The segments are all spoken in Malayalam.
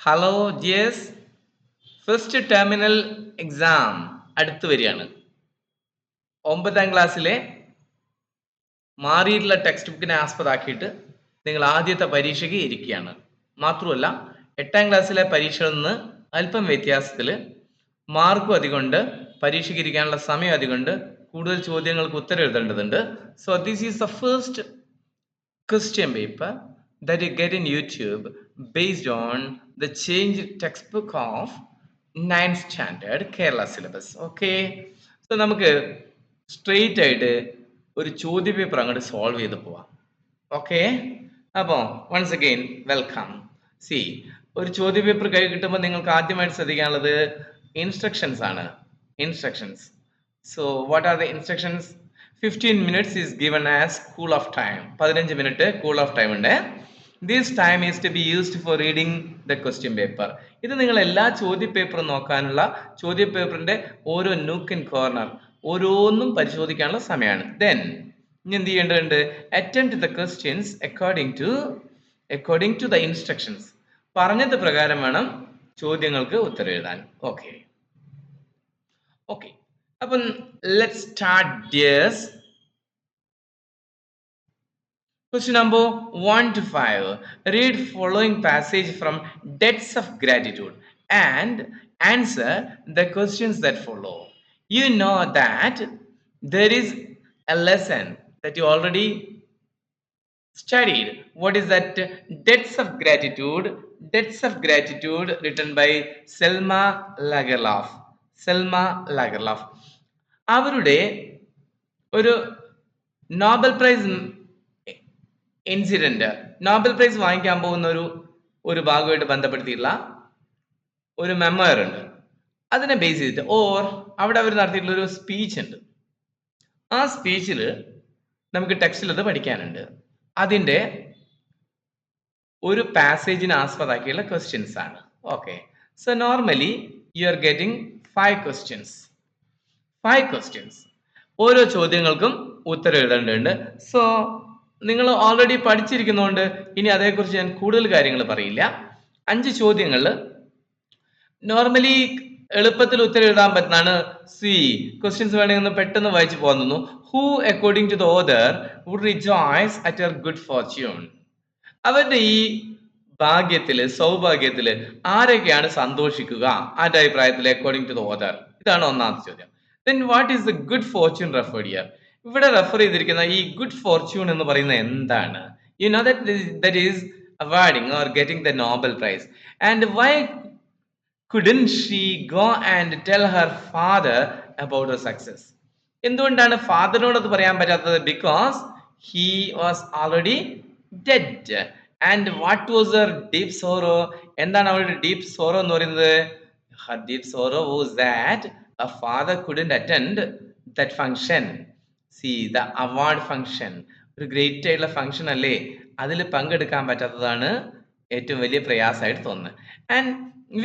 Hello Zeus, first terminal exam അടുത്ത് വരികയാണ്. 9ാം ക്ലാസ്സിലെ മാറിയിട്ടുള്ള ടെക്സ്റ്റ് ബുക്കിനെ ആസ്പദമാക്കിയിട്ട് നിങ്ങൾ ആദ്യത്തെ പരീക്ഷയ്ക്ക് ഇരിക്കുകയാണ്. മാത്രമല്ല 8ാം ക്ലാസ്സിലെ പരീക്ഷയിൽ നിന്ന് അല്പം വ്യത്യാസത്തിൽ മാർക്കും അധികമുണ്ട്, പരീക്ഷയ്ക്ക് ഇരിക്കാനുള്ള സമയം അധികമുണ്ട്, കൂടുതൽ ചോദ്യങ്ങൾക്ക് ഉത്തരം എഴുതേണ്ടതുണ്ട്. So this is the first question paper that you get in YouTube based on the changed textbook of 9th standard Kerala syllabus. Okay, so നമുക്ക് സ്ട്രെയിറ്റ് ആയിട്ട് ഒരു ചോദ്യ പേപ്പർ അങ്ങോട്ട് സോൾവ് ചെയ്ത് പോവാം. ഓക്കെ, അപ്പോൾ വൺസ് അഗെയിൻ വെൽക്കം. സി, ഒരു ചോദ്യ പേപ്പർ കൈ കിട്ടുമ്പോൾ നിങ്ങൾക്ക് ആദ്യമായിട്ട് ശ്രദ്ധിക്കാനുള്ളത് ഇൻസ്ട്രക്ഷൻസ് ആണ്. Instructions. So what are the instructions? 15 minutes is given as cool off time. 15 minute cool off time ഉണ്ട്. This time is to be used for reading the question paper. ഇത് നിങ്ങൾ എല്ലാ ചോദ്യ പേപ്പറും നോക്കാനുള്ള, ചോദ്യ പേപ്പറിന്റെ ഓരോ nook and corner ഓരോന്നും പരിശോധിക്കാനുള്ള സമയമാണ്. Then ഇനി എന്ത് ചെയ്യേണ്ടതുണ്ട്? Attempt the questions according to the instructions. പറഞ്ഞത് പ്രകാരം വേണം ചോദ്യങ്ങൾക്ക് ഉത്തരം എഴുതാൻ. ഓക്കെ ഓക്കെ, അപ്പം let's start this. Question number 1 to 5. Read following passage from Debts of Gratitude and answer the questions that follow. You know that there is a lesson that you already studied. What is that? Debts of Gratitude. Debts of Gratitude written by Selma Lagerlof. Selma Lagerlof. അവരുടെ ഒരു Nobel prize incident, Nobel prize വാങ്ങിക്കാൻ പോകുന്ന ഒരു ഭാഗമായിട്ട് ബന്ധപ്പെടുത്തിയിട്ടുള്ള ഒരു മെമ്മോയർ ഉണ്ട്. അതിനെ ബേസ് ചെയ്തിട്ട് അവിടെ അവർ നടത്തിയിട്ടുള്ള ഒരു സ്പീച്ച് ഉണ്ട്. ആ സ്പീച്ചിൽ നമുക്ക് ടെക്സ്റ്റിൽ അത് പഠിക്കാനുണ്ട്. അതിൻ്റെ ഒരു പാസേജിനെ ആസ്പദമാക്കിയുള്ള ക്വസ്റ്റ്യൻസ് ആണ്. Okay, so normally U are getting 5 questions. ഓരോ ചോദ്യങ്ങൾക്കും ഉത്തരം എഴുതേണ്ടതുണ്ട്. സോ നിങ്ങൾ ഓൾറെഡി പഠിച്ചിരിക്കുന്നതുകൊണ്ട് ഇനി അതേക്കുറിച്ച് ഞാൻ കൂടുതൽ കാര്യങ്ങൾ പറയില്ല. 5 ചോദ്യങ്ങളിൽ നോർമലി എളുപ്പത്തിൽ ഉത്തരം എഴുതാൻ പറ്റുന്നതാണ്. ക്വസ്റ്റ്യൻസ് വേണമെങ്കിൽ പെട്ടെന്ന് വായിച്ചു പോകാൻ തോന്നുന്നു. Who according to the author would rejoice at your good fortune. അവരുടെ ഈ ഭാഗ്യത്തില്, സൗഭാഗ്യത്തില് ആരൊക്കെയാണ് സന്തോഷിക്കുക? ആരുടെ അഭിപ്രായത്തിൽ അക്കോർഡിംഗ് ടു ദ ഓതർ? ഇതാണ് ഒന്നാമത്തെ ചോദ്യം. Then what is the good fortune referred here? ഇവിടെ റെഫർ ചെയ്തിരിക്കുന്ന ഈ ഗുഡ് ഫോർച്യൂൺ എന്ന് പറയുന്നത് എന്താണ്? You know that is awarding or getting the Nobel Prize. And why couldn't she go and tell her father about her success? എന്തുകൊണ്ടാണ് ഫാദറിനോട് അത് പറയാൻ പറ്റാത്തത്? Because he was already dead. And what was her deep sorrow? എന്താണ് അവളുടെ deep sorrow എന്ന് പറയുന്നത്? Her deep sorrow was that her father couldn't attend that function. See, the award function, ഒരു ഗ്രേറ്റ് ആയിട്ടുള്ള ഫംഗ്ഷൻ അല്ലേ, അതിൽ പങ്കെടുക്കാൻ പറ്റാത്തതാണ് ഏറ്റവും വലിയ പ്രയാസമായിട്ട് തോന്നുന്നത്. And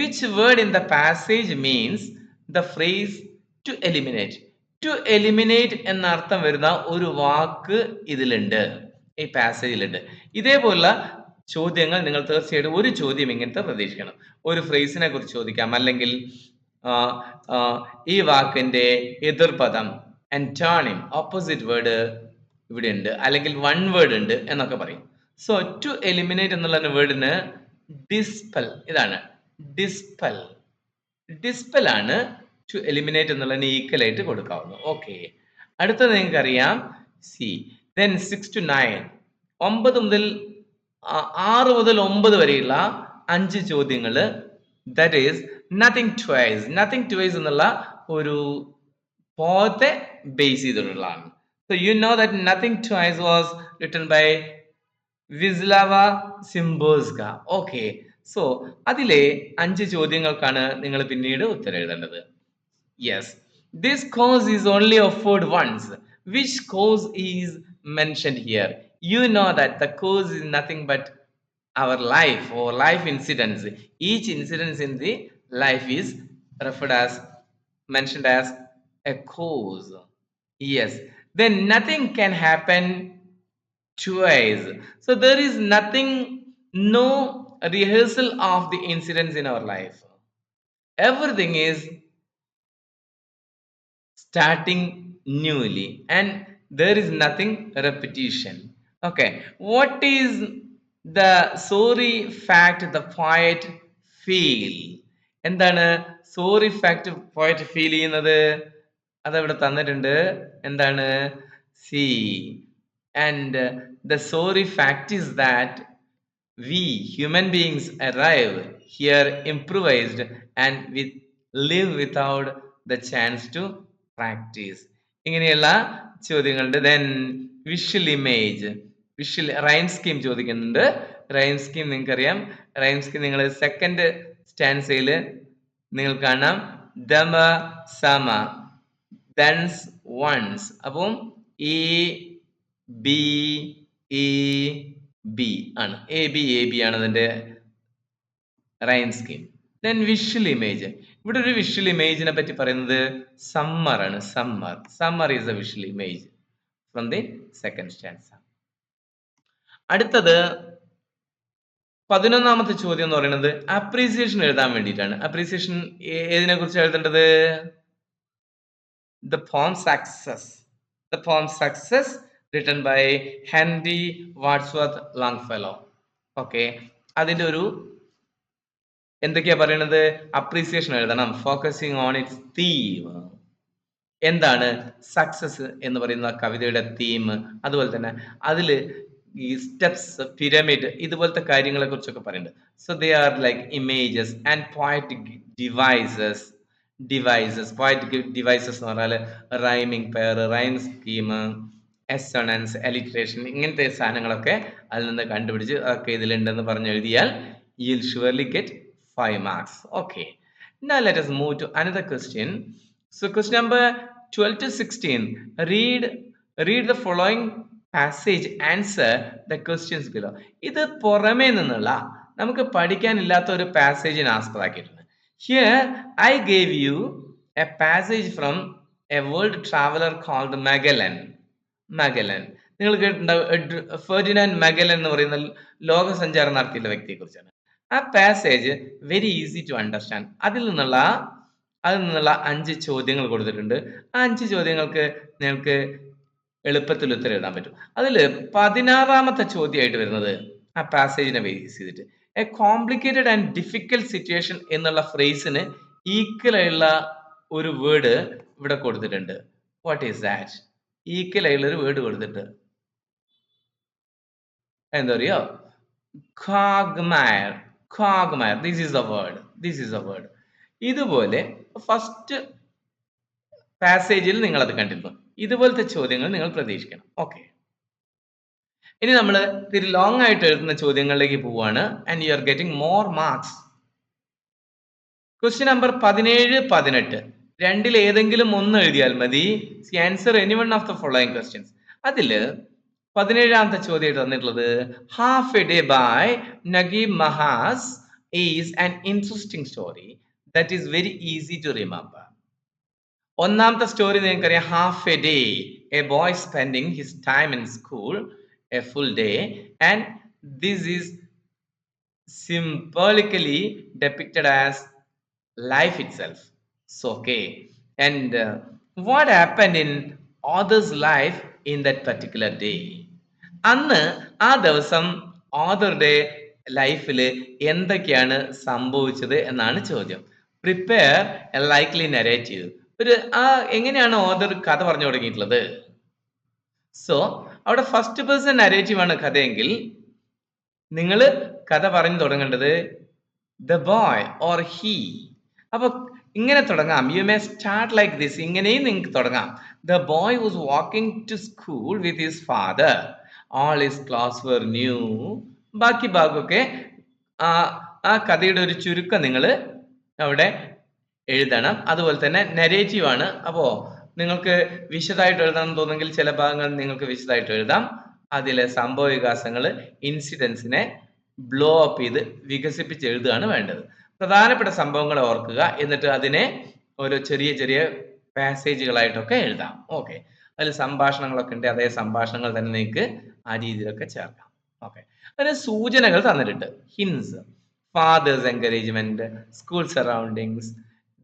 which word in the passage means the phrase to eliminate. To eliminate എന്ന അർത്ഥം വരുന്ന ഒരു വാക്ക് ഇതിലുണ്ട്, ഈ പാസേജിലുണ്ട്. ഇതേപോലുള്ള ചോദ്യങ്ങൾ നിങ്ങൾ തീർച്ചയായിട്ടും ഒരു ചോദ്യം ഇങ്ങനത്തെ പ്രതീക്ഷിക്കണം. ഒരു ഫ്രേസിനെ കുറിച്ച് ചോദിക്കാം, അല്ലെങ്കിൽ ഈ വാക്കിന്റെ എതിർപദം, ആന്റോണിം, ഓപ്പോസിറ്റ് വേർഡ് ഇവിടെ ഉണ്ട്, അല്ലെങ്കിൽ വൺ വേർഡ് ഉണ്ട് എന്നൊക്കെ പറയും. സോ ടു എലിമിനേറ്റ് എന്നുള്ള വേർഡിന് ഡിസ്പെൽ, ഇതാണ് ഡിസ്പെൽ. ഡിസ്പെൽ ആണ് ടു എലിമിനേറ്റ് എന്നുള്ളതിന് ഈക്വൽ ആയിട്ട് കൊടുക്കാവുന്നു. ഓക്കെ, അടുത്തത് നിങ്ങൾക്ക് അറിയാം. then 6 to 9, 6 മുതൽ 9 വരെയുള്ള 5 ചോദ്യങ്ങൾ, that is nothing twice. nothing twice എന്നുള്ള ഒരു പോത്തെ ബേസ് ചെയ്തിട്ടുള്ളതാണ്. So you know that nothing twice was written by Wisława Szymborska. Okay, so അതിലെ 5 ചോദ്യങ്ങൾക്കാണ് നിങ്ങൾ പിന്നീട് ഉത്തരം എഴുതേണ്ടത്. Yes, this cause is only offered once. Which cause is mentioned here? You know that the cause is nothing but our life or life incidents. Each incident in the life is referred as, mentioned as a cause. Yes, then nothing can happen twice. So there is nothing, no rehearsal of the incidents in our life. Everything is starting newly and there is nothing repetition. Okay, what is the sorry fact the poet feel? എന്താണ് സോറി ഫാക്ട് പോയിട്ട് ഫീൽ ചെയ്യുന്നത്? അതവിടെ തന്നിട്ടുണ്ട്. എന്താണ്? C and the sorry fact is that we human beings arrive here improvised and with live without the chance to practice. ഇങ്ങനെയുള്ള ചോദ്യങ്ങളുണ്ട്. Then visual image, visual rhyme scheme ചോദിക്കുന്നുണ്ട്. റൈം സ്കീം നിങ്ങൾക്കറിയാം. റൈം സ്കീം നിങ്ങൾ സെക്കൻഡ് സ്റ്റാൻസയിൽ നിങ്ങൾ കാണാം. ദമ സമ ദൻസ് വൺസ്. അപ്പം ഈ ബി ഇ ബി ആണ്. എ ബി ആണ് അതിന്റെ rhyme scheme. Then visual image. ഇവിടെ ഒരു വിഷ്വൽ ഇമേജിനെ പറ്റി പറയുന്നത് സമ്മർ ആണ്. Summer is A visual image from the second stanza. അടുത്തത് 11ാമത്തെ ചോദ്യം എന്ന് പറയുന്നത് അപ്രീസിയേഷൻ എഴുതാൻ വേണ്ടിയിട്ടാണ്. അപ്രീസിയേഷൻ ഏതിനെ കുറിച്ച് എഴുതേണ്ടത്? The poem Success written by Henry Wadsworth Longfellow. Okay, അതിന്റെ ഒരു എന്തൊക്കെയാ പറയുന്നത്? അപ്രീസിയേഷൻ എഴുതണം. Focusing on its theme. എന്താണ് സക്സസ് എന്ന് പറയുന്ന കവിതയുടെ തീം, അതുപോലെ തന്നെ അതില് ഈ സ്റ്റെപ്സ്, പിരമിഡ്, ഇതുപോലത്തെ കാര്യങ്ങളെ കുറിച്ചൊക്കെ പറയുന്നുണ്ട്. So they are like images and poetic devices. Poetic devices എന്ന് പറഞ്ഞാൽ റൈമിംഗ് പെയർ, റൈം സ്കീം, എസണൻസ്, എലിട്രേഷൻ, ഇങ്ങനത്തെ സാധനങ്ങളൊക്കെ അതിൽ നിന്ന് കണ്ടുപിടിച്ച് അതൊക്കെ ഇതിലുണ്ടെന്ന് പറഞ്ഞ് എഴുതിയാൽ U will surely get 5 marks. Okay, now let us move to another question. So question number 12 to 16, read the following passage, answer the questions below. ഇത് പുറമേ നിന്നുള്ള നമുക്ക് പഠിക്കാനില്ലാത്ത ഒരു പാസേജിനെ ആസ്പദമാക്കിയിട്ടുണ്ട്. Here I gave you a passage from a world traveler called Magellan. നിങ്ങൾ കേട്ടിട്ടുണ്ടാവും ഫെർഡിനാൻഡ് മഗല്ലൻ എന്ന് പറയുന്ന ലോകസഞ്ചാരം നടത്തിയുള്ള വ്യക്തിയെ കുറിച്ചാണ്. ആ passage very easy to understand. അതിൽ നിന്നുള്ള 5 ചോദ്യങ്ങൾ കൊടുത്തിട്ടുണ്ട്. ആ 5 ചോദ്യങ്ങൾക്ക് നിങ്ങൾക്ക് എളുപ്പത്തിൽ ഉത്തരം എഴുതാൻ പറ്റും. അതിൽ 16ാമത്തെ ചോദ്യമായിട്ട് വരുന്നത് ആ പാസേജിനെ ബേസ് ചെയ്തിട്ട് A complicated and difficult situation എന്നുള്ള ഫ്രേസിന് ഈക്വൽ ആയുള്ള ഒരു വേർഡ് ഇവിടെ കൊടുത്തിട്ടുണ്ട്. What is that? ഈക്വൽ ആയുള്ള ഒരു വേർഡ് കൊടുത്തിട്ട് എന്താ അറിയോ? quagmire. This is the word. ഇതുപോലെ ഫസ്റ്റ് പാസേജിൽ നിങ്ങൾ അത് കണ്ടിരുന്നു. ഇതുപോലത്തെ ചോദ്യങ്ങൾ നിങ്ങൾ പ്രതീക്ഷിക്കണം. ഓക്കെ, ഇനി നമ്മൾ ഇത്തിരി ലോങ് ആയിട്ട് എഴുതുന്ന ചോദ്യങ്ങളിലേക്ക് പോവാണ്. And you are getting more marks. Question number 17, 18 രണ്ടിൽ ഏതെങ്കിലും ഒന്ന് എഴുതിയാൽ മതി. Answer any one of the following questions. അതില് 17ാമത്തെ ചോദ്യമായിട്ട് തന്നിട്ടുള്ളത് half a day by Naguib Mahfouz is an interesting story that is very easy to remember. ഒന്നാമത്തെ സ്റ്റോറി നിങ്ങൾക്കറിയാം, half a day, a boy spending his time in school a full day and this is symbolically depicted as life itself. So okay, and what happened in author's life in that particular day? അന്ന് ആ ദിവസം ഓഥറുടെ ലൈഫിൽ എന്തൊക്കെയാണ് സംഭവിച്ചത് എന്നാണ് ചോദ്യം. Prepare A likely narrative. എങ്ങനെയാണ് ഓഥർ കഥ പറഞ്ഞു തുടങ്ങിയിട്ടുള്ളത്? സോ അവിടെ ഫസ്റ്റ് പേഴ്സൺ നരേറ്റീവ് ആണ് കഥയെങ്കിൽ നിങ്ങൾ കഥ പറഞ്ഞു തുടങ്ങേണ്ടത് ദ ബോയ് ഓർ ഹീ. അപ്പൊ ഇങ്ങനെ തുടങ്ങാം. You may start like this. ഇങ്ങനെയും നിങ്ങൾക്ക് തുടങ്ങാം. The boy was walking to school with his father. All his clothes were new. ബാക്കി ഭാഗമൊക്കെ ആ കഥയുടെ ഒരു ചുരുക്കം നിങ്ങൾ അവിടെ എഴുതണം. അതുപോലെ തന്നെ നരേറ്റീവ് ആണ്. അപ്പോ നിങ്ങൾക്ക് വിശദമായിട്ട് എഴുതണം തോന്നുമെങ്കിൽ ചില ഭാഗങ്ങൾ നിങ്ങൾക്ക് വിശദമായിട്ട് എഴുതാം. അതിലെ സംഭവ വികാസങ്ങൾ, ഇൻസിഡൻസിനെ ബ്ലോ അപ്പ് ചെയ്ത് വികസിപ്പിച്ച് എഴുതുകയാണ് വേണ്ടത്. പ്രധാനപ്പെട്ട സംഭവങ്ങൾ ഓർക്കുക, എന്നിട്ട് അതിനെ ഓരോ ചെറിയ ചെറിയ പാസേജുകളായിട്ടൊക്കെ എഴുതാം. ഓക്കെ, അതിൽ സംഭാഷണങ്ങളൊക്കെ ഉണ്ട്. അതേ സംഭാഷണങ്ങൾ തന്നെ നിങ്ങൾക്ക് ആ രീതിയിലൊക്കെ ചേർക്കാം. ഓക്കെ, അതിന് സൂചനകൾ തന്നിട്ടുണ്ട്, hints. Father's encouragement, school surroundings,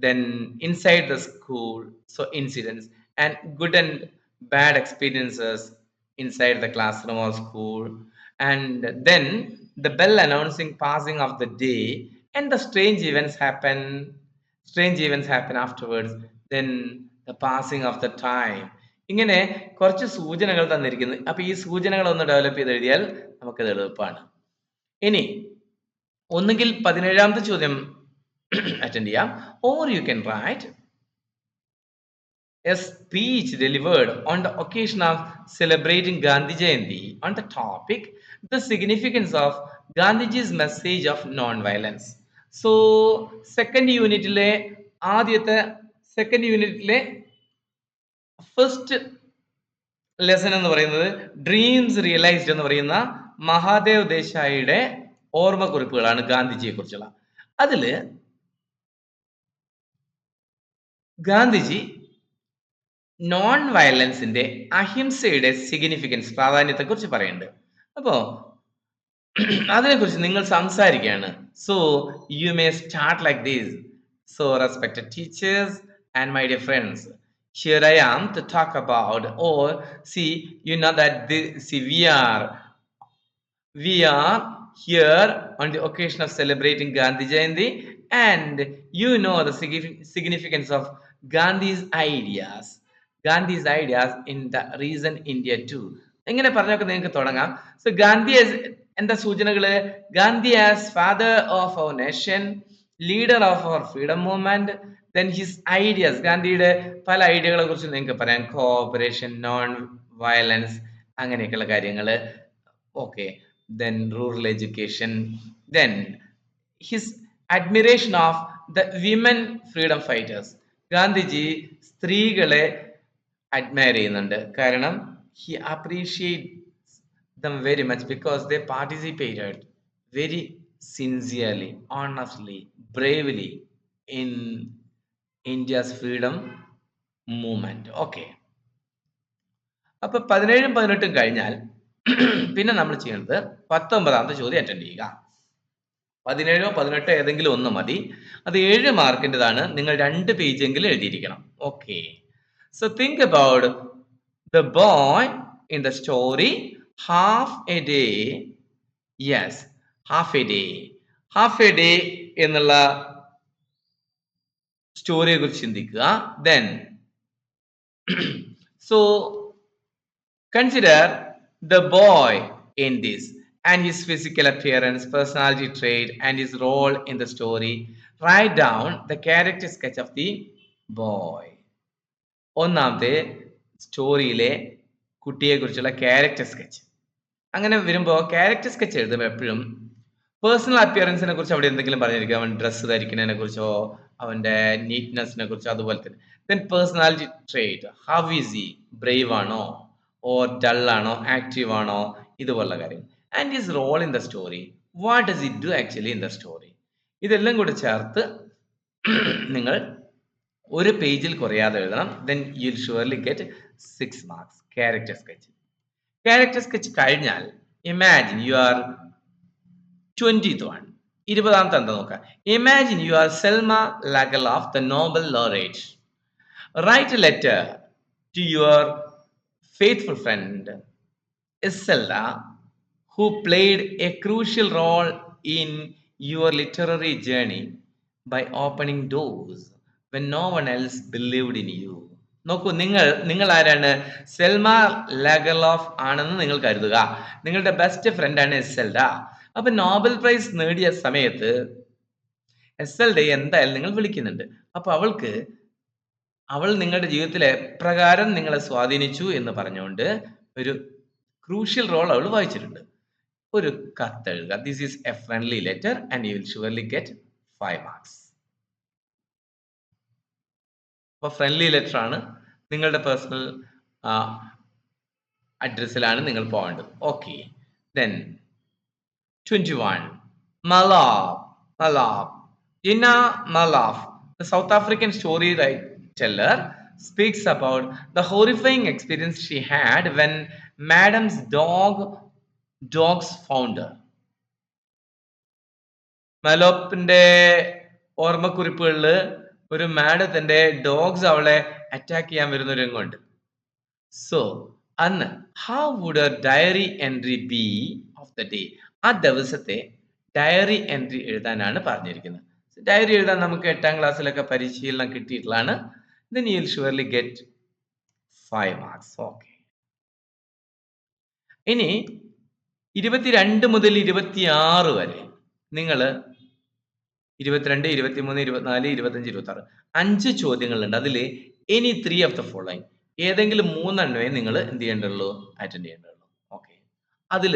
then inside the school, so incidents, and good and bad experiences inside the classroom or school, and then the bell announcing passing of the day, and the strange events happen afterwards, then the passing of the time. ഇങ്ങനെ കുറച്ച് സൂചനകൾ തന്നിരിക്കുന്നു. അപ്പൊ ഈ സൂചനകൾ ഒന്ന് ഡെവലപ്പ് ചെയ്ത് എഴുതിയാൽ നമുക്കത് എളുപ്പമാണ്. ഇനി ഒന്നുകിൽ 17ാമത്തെ ചോദ്യം അറ്റൻഡ് ചെയ്യാം, or you can write a speech delivered on the occasion of celebrating Gandhi Jayanti on the topic the significance of Gandhiji's message of non-violence. So second യൂണിറ്റിലെ ഫസ്റ്റ് ലെസൺ എന്ന് പറയുന്നത് ഡ്രീംസ് റിയലൈസ്ഡ് എന്ന് പറയുന്ന മഹാദേവ് ദേശായിയുടെ ഓർമ്മക്കുറിപ്പുകളാണ് ഗാന്ധിജിയെ കുറിച്ചുള്ള. അതില് ഗാന്ധിജി നോൺ വയലൻസിന്റെ, അഹിംസയുടെ സിഗ്നിഫിക്കൻസ്, പ്രാധാന്യത്തെ കുറിച്ച് പറയുന്നുണ്ട്. അപ്പോ അതിനെക്കുറിച്ച് നിങ്ങൾ സംസാരിക്കുകയാണ്. So you may start like this. So respected teachers and my dear friends, here I am to talk about, or see, you know that we are here on the occasion of celebrating Gandhi Jayanti, and you know the significance of Gandhi's ideas in the recent India too. എങ്ങനെ പറഞ്ഞൊക്കെ നിങ്ങൾക്ക് തുടങ്ങാം. സോ ഗാന്ധി എന്താ സൂചനകള്? Gandhi as father of our nation, leader of our freedom movement, then his ideas, ഗാന്ധിയുടെ പല ഐഡിയകളെ കുറിച്ച് നിങ്ങൾക്ക് പറയാം, കോഓപ്പറേഷൻ, നോൺ വയലൻസ്, അങ്ങനെയൊക്കെയുള്ള കാര്യങ്ങള്. Okay, then rural education, then his admiration of the women freedom fighters. Gandhiji സ്ത്രീകളെ അഡ്മയർ ചെയ്യുന്നുണ്ട്, കാരണം he appreciates them very much because they participated very sincerely, honestly, bravely in India's freedom movement. Okay, അപ്പൊ 17ഉം 18ഉം കഴിഞ്ഞാൽ പിന്നെ നമ്മൾ ചെയ്യുന്നത് 19ാമത്തെ ചോദ്യം അറ്റൻഡ് ചെയ്യുക. 17ഓ 18ഓ ഏതെങ്കിലും ഒന്ന് മതി. അത് 7 മാർക്കിൻ്റെതാണ്. നിങ്ങൾ 2 പേജെങ്കിലും എഴുതിയിരിക്കണം. Okay, so think about the boy in the story half a day. Yes, half a day എന്നുള്ള സ്റ്റോറിയെ കുറിച്ച് ചിന്തിക്കുക. Then so consider the boy in this and his physical appearance, personality trait, and his role in the story. Write down the character sketch of the boy. ഒന്നാമത്തെ സ്റ്റോറിയിലെ കുട്ടിയെ കുറിച്ചുള്ള ക്യാരക്ടർ സ്കെച്ച്. അങ്ങനെ വരുമ്പോൾ ക്യാരക്ടർ സ്കെച്ച് എഴുതുമ്പോൾ എപ്പോഴും പേഴ്സണൽ അപ്പിയറൻസിനെ കുറിച്ച് അവിടെ എന്തെങ്കിലും പറഞ്ഞിരിക്കും, അവൻ ഡ്രസ്സ് ധരിക്കുന്നതിനെ കുറിച്ചോ അവന്റെ നീറ്റ്നെസ്സിനെ കുറിച്ചോ, അതുപോലെ തന്നെ. Then personality trait, how is he, brave ആണോ ഓർ ഡൾ ആണോ, ആക്റ്റീവ് ആണോ, ഇതുപോലുള്ള കാര്യം. And his role in the story, what does it do actually in the story. ഇതെല്ലാം കൂടെ ചേർത്ത് നിങ്ങൾ ഒരു പേജിൽ കുറയാതെ എഴുതണം. Then you will surely get 6 marks. Character sketch കഴിഞ്ഞാൽ ഇമാജിൻ യു ആർ 20th 20ാമത്തെ എന്താ നോക്കാം. Imagine you are Selma Lagerlof, the Nobel laureate. Write a letter to your faithful friend Iselda, who played a crucial role in your literary journey by opening doors when no one else believed in you. നോക്കൂ, നിങ്ങൾ ആരാണ്? സെൽമ ലാഗർലോഫ് ആണെന്ന് നിങ്ങൾ കരുതുക. നിങ്ങളുടെ ബെസ്റ്റ് ഫ്രണ്ട് ആണ് എസെൽഡ. അപ്പൊ നോബൽ പ്രൈസ് നേടിയ സമയത്ത് എസെൽഡയെ എന്തായാലും നിങ്ങൾ വിളിക്കുന്നുണ്ട്. അപ്പൊ അവൾ നിങ്ങളുടെ ജീവിതത്തിൽ എപ്രകാരം നിങ്ങളെ സ്വാധീനിച്ചു എന്ന് പറഞ്ഞുകൊണ്ട് ഒരു ക്രൂഷ്യൽ റോൾ അവൾ വഹിച്ചിട്ടുണ്ട്. ഒരു കത്ത് എഴുതുക. This is A friendly letter and you will surely get 5 marks. അപ്പൊ ഫ്രണ്ട്ലി ലെറ്റർ ആണ്, നിങ്ങളുടെ പേഴ്സണൽ അഡ്രസ്സിലാണ് നിങ്ങൾ പോകേണ്ടത്. Okay, then 21 Malab. Jinnah Malab, the South African storyteller, speaks about the horrifying experience she had when Madam's dog dogs found her. മലോപ്പിന്റെ ഓർമ്മക്കുറിപ്പുകളിൽ ഒരു മാഡത്തിന്റെ ഡോഗ്സ് അവളെ അറ്റാക്ക് ചെയ്യാൻ വരുന്ന ഒരു രംഗമുണ്ട്. സോ അന്ന് how would a diary entry be of the day? ആ ദിവസത്തെ ഡയറി എൻട്രി എഴുതാനാണ് പറഞ്ഞിരിക്കുന്നത്. ഡയറി എഴുതാൻ നമുക്ക് 8ാം ക്ലാസ്സിലൊക്കെ പരിശീലനം കിട്ടിയിട്ടുള്ളതാണ്. Then you will surely get 5 marks. Okay. ഇനി 22 മുതൽ 26 വരെ നിങ്ങൾ 22, 23, 24, 25, 26 5 ചോദ്യങ്ങളുണ്ട്. അതിൽ എനി 3 ഓഫ് ദ ഫോളോയിങ്, ഏതെങ്കിലും 3 എണ്ണമേ നിങ്ങൾ എന്ത് ചെയ്യേണ്ടുള്ളൂ, അറ്റൻഡ് ചെയ്യേണ്ടുള്ളൂ. ഓക്കെ. അതിൽ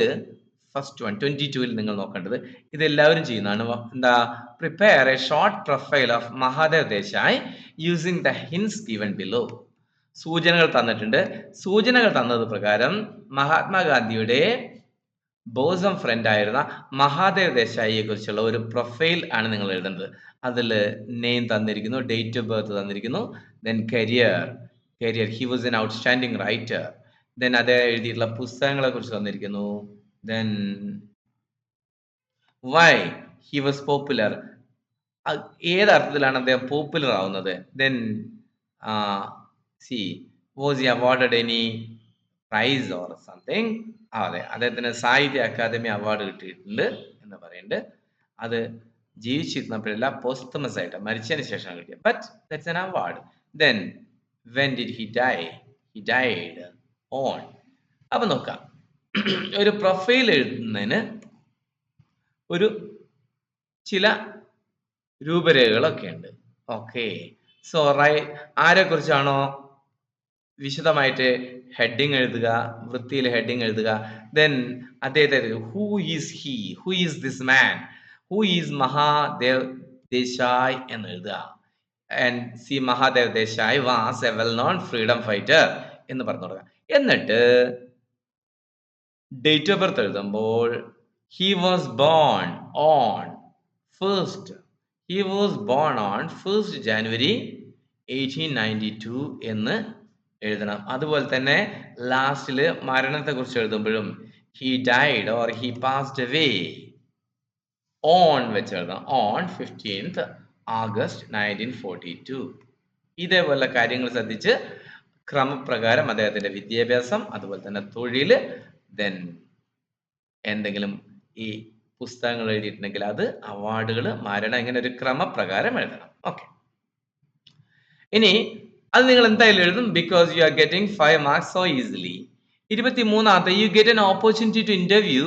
ഫസ്റ്റ് വൺ 22ൽ നിങ്ങൾ നോക്കേണ്ടത് ഇതെല്ലാവരും ചെയ്യുന്നതാണ്. എന്താ? Prepare A short profile of Mahadev Desai using the hints given below. സൂചനകൾ തന്നിട്ടുണ്ട്. സൂചനകൾ തന്നത് പ്രകാരം മഹാത്മാഗാന്ധിയുടെ ബോസം ഫ്രണ്ട് ആയിരുന്ന മഹാദേവ് ദേശായിയെ കുറിച്ചുള്ള ഒരു പ്രൊഫൈൽ ആണ് നിങ്ങൾ എഴുതേണ്ടത്. അതിൽ നെയിം തന്നിരിക്കുന്നു, ഡേറ്റ് ഓഫ് ബർത്ത് തന്നിരിക്കുന്നു, then career, he was an outstanding writer, then അദ്ദേഹം എഴുതിയിട്ടുള്ള പുസ്തകങ്ങളെ കുറിച്ച് തന്നിരിക്കുന്നു, then why he was popular, ഏത് അർത്ഥത്തിലാണ് അദ്ദേഹം പോപ്പുലർ ആവുന്നത്, then see was he awarded any prize or something. അതെ, അദ്ദേഹത്തിന് സാഹിത്യ അക്കാദമി അവാർഡ് കിട്ടിയിട്ടുണ്ട് എന്ന് പറയുന്നുണ്ട്. അത് ജീവിച്ചിരുന്നപ്പോഴല്ല, പോസ്റ്റമസ് ആയിട്ട് മരിച്ചതിന് ശേഷം കിട്ടിയത്. But that's an award. Then when did he die? He died on. അപ്പൊ നോക്കാം, ഒരു പ്രൊഫൈൽ എഴുതുന്നതിന് ഒരു ചില രൂപരേഖകളൊക്കെ ഉണ്ട്. ഓക്കെ. സോ ആരെ കുറിച്ചാണോ വിശദമായിട്ട് ഹെഡിങ് എഴുതുക, വൃത്തിയിൽ ഹെഡിങ് എഴുതുക. ദെൻ അദ്ദേഹത്തെ who is he, who is this man, who is Mahadev Desai എന്ന് എഴുതുക. And C Mahadev Desai was A well known freedom fighter എന്ന് പറഞ്ഞു കൊടുക്കുക. എന്നിട്ട് ഡേറ്റ് ഓഫ് ബർത്ത് എഴുതുമ്പോൾ he was born on 1st January 1892 എന്ന് എഴുതണം. അതുപോലെ തന്നെ ലാസ്റ്റിൽ മരണത്തെ കുറിച്ച് എഴുതുമ്പോഴും he died or he passed away on വെച്ച് എഴുതണം. On 15th August 1942. ഇതേപോലെ കാര്യങ്ങൾ ശ്രദ്ധിച്ച് ക്രമപ്രകാരം അദ്ദേഹത്തിന്റെ വിദ്യാഭ്യാസം, അതുപോലെ തന്നെ തൊഴിൽ, ദെൻ എന്തെങ്കിലും ഈ പുസ്തകങ്ങൾ എഴുതിയിട്ടുണ്ടെങ്കിൽ അത്, അവാർഡുകൾ, മരണം, ഇങ്ങനെ ഒരു ക്രമപ്രകാരം എഴുതണം. ഓക്കെ. ഇനി അത് നിങ്ങൾ എന്തായാലും എഴുതും, because you are getting 5 marks so easily. 23ാമത്തെ, you get an opportunity to interview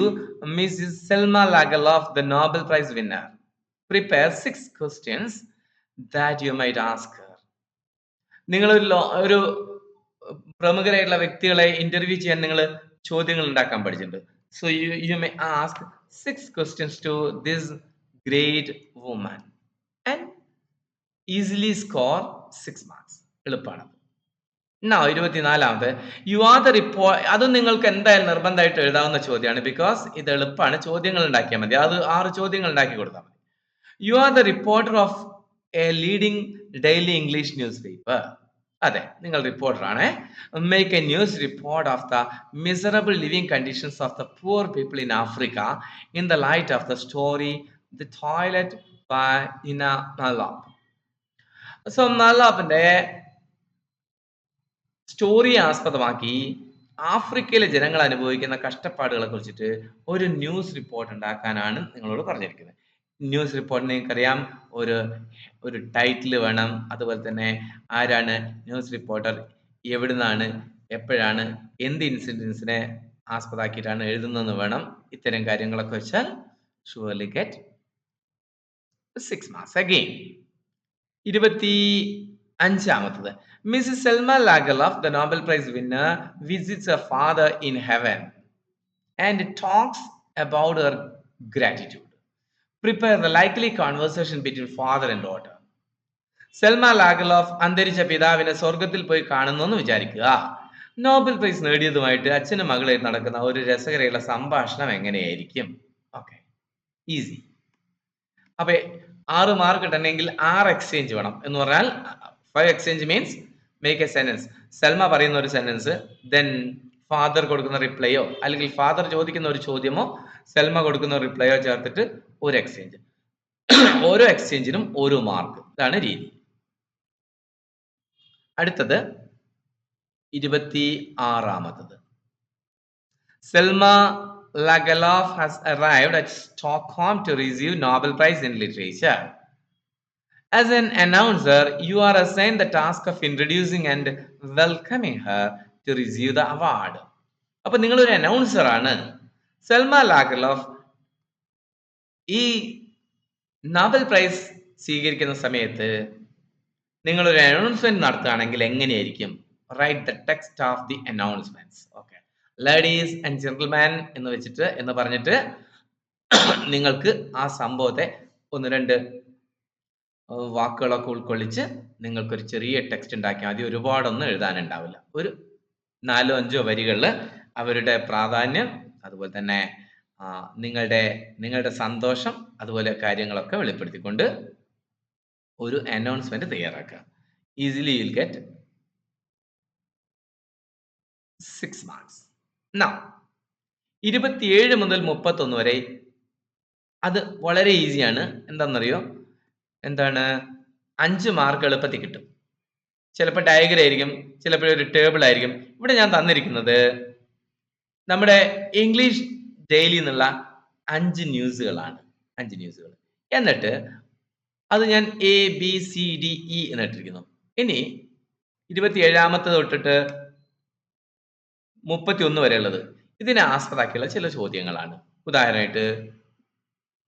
Mrs Selma Lagerlof, the Nobel prize winner. Prepare 6 questions that you might ask her. നിങ്ങൾ ഒരു പ്രമുഖരായിട്ടുള്ള വ്യക്തികളെ ഇന്റർവ്യൂ ചെയ്യാൻ നിങ്ങൾ ചോദ്യങ്ങൾ ഉണ്ടാക്കാൻ പഠിച്ചിട്ടുണ്ട്. So you may ask 6 questions to this great woman and easily score 6 marks. എളുപ്പമാണ്. 24ാമത്തെ, യു ആർ ദ റിപ്പോർട്ട്. അത് നിങ്ങൾക്ക് എന്തായാലും നിർബന്ധമായിട്ട് എഴുതാവുന്ന ചോദ്യമാണ്, ബിക്കോസ് ഇത് എളുപ്പമാണ്. ചോദ്യങ്ങൾ ഉണ്ടാക്കിയാൽ മതി. അത് 6 ചോദ്യങ്ങൾ ഉണ്ടാക്കി കൊടുത്താൽ മതി. You are the reporter of a leading daily English newspaper. അതെ, നിങ്ങൾ റിപ്പോർട്ടറാണ്. Make a news report of the miserable living conditions of the poor people in Africa in the light of the story the toilet by നിന മലാപ്പ്. സോ മലാപ്പിന്റെ സ്റ്റോറിയെ ആസ്പദമാക്കി ആഫ്രിക്കയിലെ ജനങ്ങൾ അനുഭവിക്കുന്ന കഷ്ടപ്പാടുകളെ കുറിച്ചിട്ട് ഒരു ന്യൂസ് റിപ്പോർട്ട് ഉണ്ടാക്കാനാണ് നിങ്ങളോട് പറഞ്ഞിരിക്കുന്നത്. ന്യൂസ് റിപ്പോർട്ട് നിങ്ങൾക്കറിയാം, ഒരു ടൈറ്റിൽ വേണം, അതുപോലെ തന്നെ ആരാണ് ന്യൂസ് റിപ്പോർട്ടർ, എവിടുന്നാണ്, എപ്പോഴാണ്, എന്ത് ഇൻസിഡൻസിനെ ആസ്പദമാക്കിയിട്ടാണ് എഴുതുന്നതെന്ന് വേണം. ഇത്തരം കാര്യങ്ങളൊക്കെ വെച്ചാൽ ഷുവർലി ഗെറ്റ് 6 മാർക്സ്. അഗെയിൻ 25ാമത്തത്, Mrs Selma Lagerlof, the Nobel prize winner, visits a father in heaven and talks about her gratitude. Prepare the likely conversation between father and daughter. Selma Lagerlof അന്തരിച്ച പിതാവിനെ സ്വർഗത്തിൽ പോയി കാണുന്നു എന്ന് വിചാരിക്കുക. നോബൽ പ്രൈസ് നേടിയതുമായിട്ട് അച്ഛനും മകളായി നടക്കുന്ന ഒരു രസകരമുള്ള സംഭാഷണം എങ്ങനെയായിരിക്കും? Okay, easy. അപ്പൊ 6 മാർക്ക് കിട്ടണമെങ്കിൽ 6 എക്സ്ചേഞ്ച് വേണം. എന്ന് പറഞ്ഞാൽ 5 exchange means make A sentence. Selma പറയുന്ന ഒരു സെന്റൻസ്, ദെൻ ഫാദർ കൊടുക്കുന്ന റിപ്ലൈയോ അല്ലെങ്കിൽ ഫാദർ ചോദിക്കുന്ന ഒരു ചോദ്യമോ സെൽമ കൊടുക്കുന്ന റിപ്ലൈയോ ചേർത്തിട്ട് ഒരു എക്സ്ചേഞ്ച്. ഓരോ എക്സ്ചേഞ്ചിനും ഓരോ മാർക്ക്. ഇതാണ് രീതി. അടുത്തത് 26ാമത്തത്. Selma Lagerlöf has arrived at Stockholm to receive Nobel Prize in Literature. As an announcer, you are assigned the task of introducing and welcoming her to receive the award. അപ്പോൾ നിങ്ങളൊരു അനൗൺസർ ആണ്. സെൽമ ലാഗർലോഫ് ഈ നോബൽ പ്രൈസ് സ്വീകരിക്കുന്ന സമയത്ത് നിങ്ങളൊരു അനൗൺസ്മെന്റ് നടത്തുകയാണെങ്കിൽ എങ്ങനെയായിരിക്കും? Write the text of the announcements. Okay, ladies and gentleman എന്ന് വെച്ചിട്ട് എന്ന് പറഞ്ഞിട്ട് നിങ്ങൾക്ക് ആ സംഭവത്തെ ഒന്ന് രണ്ട് വാക്കുകളൊക്കെ ഉൾക്കൊള്ളിച്ച് നിങ്ങൾക്കൊരു ചെറിയ ടെക്സ്റ്റ് ഉണ്ടാക്കിയാൽ മതി. ഒരുപാടൊന്നും എഴുതാനുണ്ടാവില്ല. ഒരു 4-5 വരികളിൽ അവരുടെ പ്രാധാന്യം, അതുപോലെ തന്നെ നിങ്ങളുടെ സന്തോഷം, അതുപോലെ കാര്യങ്ങളൊക്കെ വെളിപ്പെടുത്തിക്കൊണ്ട് ഒരു അനൗൺസ്മെന്റ് തയ്യാറാക്കുക. Easily you will get 6 marks. 27 മുതൽ 31 വരെ അത് വളരെ ഈസിയാണ്. എന്താണെന്നറിയോ? എന്താണ്, 5 മാർക്ക് എളുപ്പത്തിൽ കിട്ടും. ചിലപ്പോൾ ഡയഗ്രം ആയിരിക്കും, ചിലപ്പോൾ ഒരു ടേബിൾ ആയിരിക്കും. ഇവിടെ ഞാൻ തന്നിരിക്കുന്നത് നമ്മുടെ ഇംഗ്ലീഷ് ഡെയിലി എന്നുള്ള 5 ന്യൂസുകളാണ്. 5 ന്യൂസുകൾ. എന്നിട്ട് അത് ഞാൻ ABCDE എന്നിട്ടിരിക്കുന്നു. ഇനി 27ാമത്തെ തൊട്ടിട്ട് 31 വരെ ഉള്ളത് ഇതിനെ ആസ്പദമാക്കിയുള്ള ചില ചോദ്യങ്ങളാണ്. ഉദാഹരണമായിട്ട്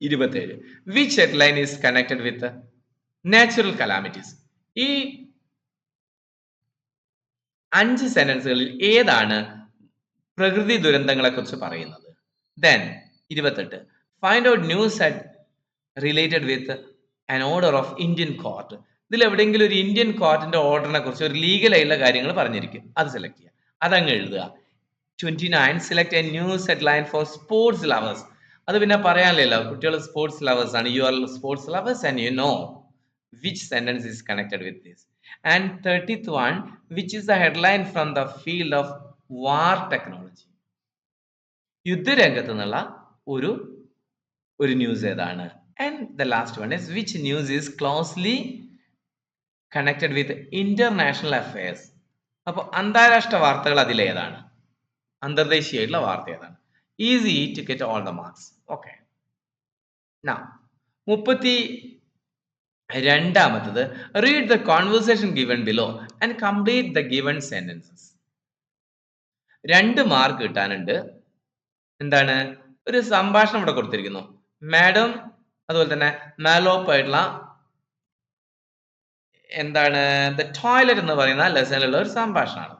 27, which headline is connected with natural calamities? ഈ 5 സെന്റൻസുകളിൽ ഏതാണ് പ്രകൃതി ദുരന്തങ്ങളെ കുറിച്ച് പറയുന്നത്? Then 28, find out news at related with an order of Indian court. ഇതിൽ എവിടെയെങ്കിലും ഒരു ഇന്ത്യൻ കോർട്ടിന്റെ ഓർഡറിനെ കുറിച്ച് ഒരു ലീഗലായിട്ടുള്ള കാര്യങ്ങൾ പറഞ്ഞിരിക്കും, അത് സെലക്ട് ചെയ്യുക, അതങ്ങ് എഴുതുക. 29, select A news headline four sports lovers. അത് പിന്നെ പറയാനില്ലല്ലോ, കുട്ടികൾ സ്പോർട്സ് ലവേഴ്സ് ആണ്. You are sports lovers and you know which sentence is connected with this. And 30th one, which is the headline from the field of war technology? യുദ്ധരംഗത്ത് നിന്നുള്ള ഒരു ന്യൂസ് ഏതാണ്? And the last one is, which news is closely connected with international affairs? അപ്പോൾ അന്താരാഷ്ട്ര വാർത്തകൾ അതിലേതാണ്? അന്തർദേശീയമായിട്ടുള്ള വാർത്ത ഏതാണ്? Easy to get all the marks. Okay. Now 32ാമത്തത്, read the conversation given below and complete the given sentences. 2 mark കിട്ടാനുണ്ട്. എന്താണ്? ഒരു സംഭാഷണം ഇവിടെ കൊടുത്തിരിക്കുന്നു. മാഡം അതുപോലെ തന്നെ മാലോപ്പ് ആയിട്ടുള്ള എന്താണ് ദ ടോയ്ലറ്റ് എന്ന് പറയുന്ന ലെസണിലുള്ള ഒരു സംഭാഷണമാണ്.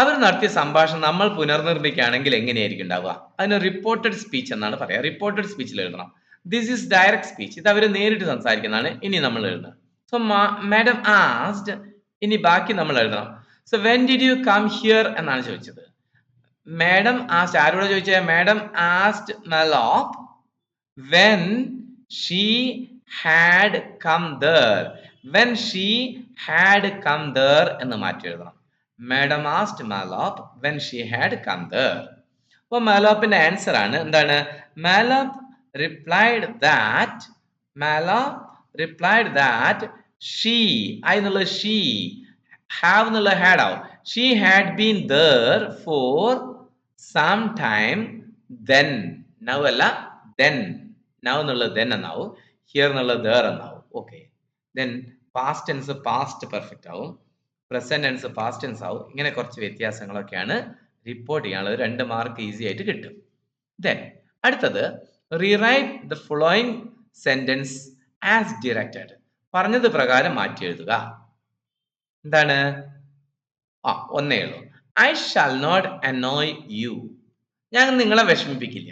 അവർ നടത്തിയ സംഭാഷണം നമ്മൾ പുനർനിർമ്മിക്കുകയാണെങ്കിൽ എങ്ങനെയായിരിക്കും ഉണ്ടാവുക? അതിന് റിപ്പോർട്ടഡ് സ്പീച്ച് എന്നാണ് പറയുക. റിപ്പോർട്ടഡ് സ്പീച്ചിൽ എഴുതണം. This is direct speech. ഇത് അവർ നേരിട്ട് സംസാരിക്കുന്നതാണ്. ഇനി നമ്മൾ എഴുതണം. സോ മാഡം ആസ്ഡ്, ഇനി ബാക്കി നമ്മൾ എഴുതണം. So when did you come here എന്നാണ് ചോദിച്ചത്. മാഡം ആസ്ഡ് ആരോട് ചോദിച്ചത്? Madam asked Malope when she had come there. When she had come there എന്ന് മാറ്റി എഴുതണം. Madam asked Malope when she had come there. അപ്പോൾ മാലോപ്പിന്റെ ആൻസർ ആണ് എന്താണ്? Malope replied that she, I എന്നുള്ള she, have എന്നുള്ള had ആവും. She had been there for some time then. Now അല്ല, then. Now എന്നുള്ളത് then എന്നാവും. Here എന്നുള്ളത് there എന്നാവും. Okay. Then past tense past perfect ആവും. Present tense past tense ആവും. ഇങ്ങനെ കുറച്ച് വ്യത്യാസങ്ങളൊക്കെയാണ് റിപ്പോർട്ട് ചെയ്യാനുള്ളത്. 2 മാർക്ക് ഈസി ആയിട്ട് കിട്ടും. Then അടുത്തത്, rewrite the following sentence as directed. പറഞ്ഞത് പ്രകാരം മാറ്റി എഴുതുക. എന്താണ്? ഒന്നേ ഉള്ളൂ. I shall not annoy you. ഞാൻ നിങ്ങളെ വിഷമിപ്പിക്കില്ല.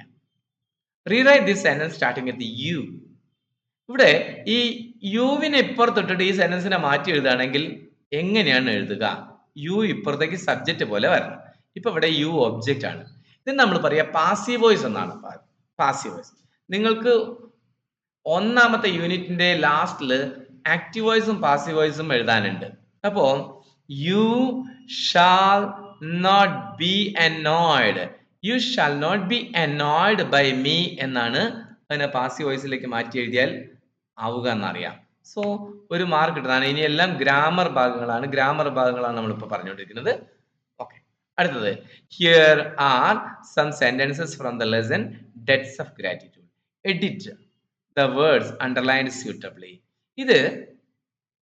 Rewrite this sentence starting with you. ഇവിടെ ഈ യുവിനെ ഇപ്പുറത്തിട്ടിട്ട് ഈ സെന്റൻസിനെ മാറ്റി എഴുതുകയാണെങ്കിൽ എങ്ങനെയാണ് എഴുതുക? യു ഇപ്പുറത്തേക്ക് സബ്ജക്റ്റ് പോലെ വരണം. ഇപ്പൊ ഇവിടെ യു ഒബ്ജക്റ്റ് ആണ്. ഇത് നമ്മൾ പറയാ പാസീവ് വോയിസ് എന്നാണ്. Passive voice. നിങ്ങൾക്ക് 1ാമത്തെ യൂണിറ്റിന്റെ ലാസ്റ്റില് ആക്റ്റീവ് വോയിസും പാസീവ് വോയിസും എഴുതാനുണ്ട്. അപ്പോ you shall not be annoyed. You shall not be annoyed by me എന്നാണ് അതിനെ പാസീവ് വോയിസിലേക്ക് മാറ്റി എഴുതിയാൽ ആവുക എന്നറിയാം. സോ ഒരു മാർക്ക് കിട്ടുന്നതാണ്. ഇനി എല്ലാം ഗ്രാമർ ഭാഗങ്ങളാണ് നമ്മളിപ്പോൾ പറഞ്ഞുകൊണ്ടിരിക്കുന്നത്. ഓക്കെ, അടുത്തത് here are some sentences from the lesson debts of gratitude. Edit the words underlined suitably. ഇത്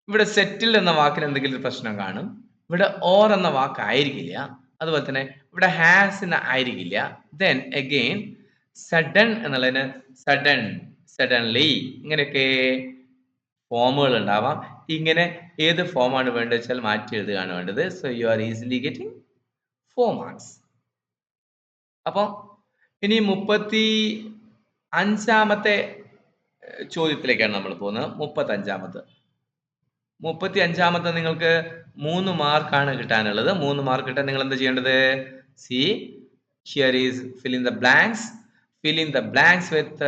ഇവിടെ സെറ്റിൽ എന്ന വാക്കിന് എന്തെങ്കിലും ഒരു പ്രശ്നം കാണും. ഇവിടെ ഓർ എന്ന വാക്കായിരിക്കില്ല. അതുപോലെ തന്നെ ഇവിടെ ഹാസിന് ആയിരിക്കില്ല. ദെൻ അഗെയിൻ സഡൻ എന്നുള്ളതിന് സഡൻ, സഡൻലി, ഇങ്ങനെയൊക്കെ ഫോമുകൾ ഉണ്ടാവാം. ഇങ്ങനെ ഏത് ഫോമാണ് വേണ്ടത് വെച്ചാൽ മാറ്റി എഴുതുകയാണ് വേണ്ടത്. So you are easily getting 4 marks. അപ്പോൾ ഇനി 35ാമത്തെ ചോദ്യത്തിലേക്കാണ് നമ്മൾ പോകുന്നത്. 35ാമത്തെ നിങ്ങൾക്ക് 3 മാർക്കാണ് കിട്ടാനുള്ളത്. 3 മാർക്ക് കിട്ടാൻ നിങ്ങൾ എന്താ ചെയ്യേണ്ടത്? C here is fill in the blanks with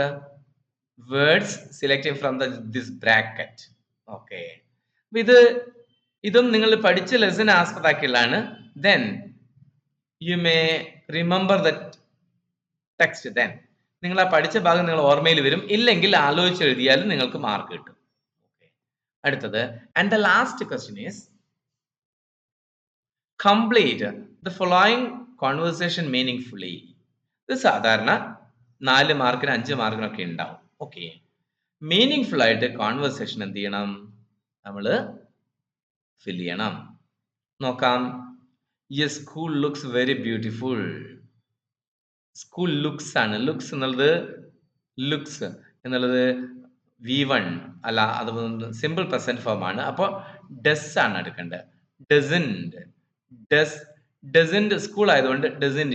words selecting from this bracket. Okay, ഇതും നിങ്ങൾ പഠിച്ച ലെസൺ ആസ്പദമാക്കിയുള്ളതാണ്. Then you may remember that text. Then നിങ്ങൾ ആ പഠിച്ച ഭാഗം നിങ്ങൾ ഓർമ്മയിൽ വരും. ഇല്ലെങ്കിൽ ആലോചിച്ച് എഴുതിയാലും നിങ്ങൾക്ക് മാർക്ക് കിട്ടും. അടുത്തത് and the last question is complete the following conversation മീനിങ്ഫുള്ളി. ഇത് സാധാരണ 4 മാർക്കിന് 5 മാർക്കിനൊക്കെ ഉണ്ടാവും. ഓക്കെ, മീനിങ്ഫുൾ ആയിട്ട് കോൺവെർസേഷൻ എന്ത് ചെയ്യണം? നമ്മൾ ഫിൽ ചെയ്യണം. നോക്കാം. Yes, school looks very beautiful. School looks ആണ്. ലുക്സ് എന്നുള്ളത് V1 അല്ല, അത് സിമ്പിൾ പ്രസന്റ് ഫോം ആണ്. അപ്പോൾ ഡസ് ആണ് എടുക്കേണ്ടത്. ഡസൻറ്റ് സ്കൂൾ ആയതുകൊണ്ട് doesn't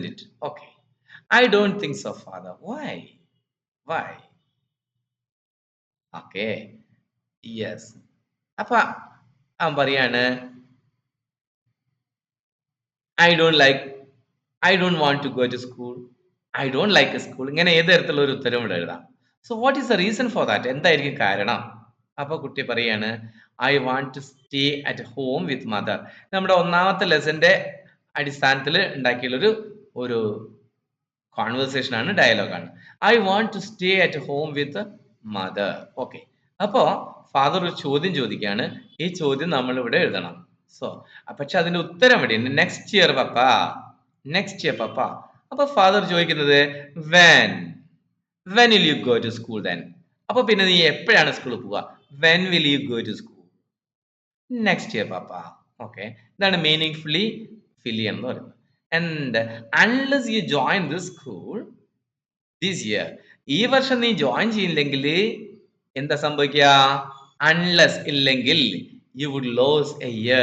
it. Okay, I don't think so father. Why? Okay, yes. അപ്പൊ അവൻ പറയാണ് I don't want to go to school. I don't like school. ഇങ്ങനെ ഏത് തരത്തിലുള്ള ഒരു ഉത്തരം ഇവിടെ എഴുതാം. So what is the reason for that? എന്തായിരിക്കും കാരണം? അപ്പൊ കുട്ടി പറയാണ് I want to stay at home with mother. നമ്മുടെ 1ാമത്തെ ലെസന്റെ അടിസ്ഥാനത്തിൽ ഉണ്ടാക്കിയുള്ള ഒരു കോൺവെർസേഷൻ ആണ്, ഡയലോഗാണ്. I want to stay at home with mother. Okay, അപ്പോ ഫാദർ ഒരു ചോദ്യം ചോദിക്കുകയാണ്. ഈ ചോദ്യം നമ്മൾ ഇവിടെ എഴുതണം. സോ പക്ഷെ അതിന്റെ ഉത്തരം എവിടെയുണ്ട്? നെക്സ്റ്റ് ഇയർ പപ്പ. അപ്പൊ ഫാദർ ചോദിക്കുന്നത് when will you go to school then. അപ്പൊ പിന്നെ നീ എപ്പോഴാണ് സ്കൂളിൽ പോവുക? When will you go to school? Next year പപ്പ. ഓക്കെ, ഇതാണ് മീനിങ്ഫുള്ളി ഫിൽ ചെയ്യണം എന്ന് പറയുന്നത്. And unless you join this school this year, ഈ വർഷം നീ ജോയിൻ ചെയ്യില്ലെങ്കിൽ എന്താ സംഭവിക്കുക? അൺലെസ് ഇല്ലെങ്കിൽ you would lose a year.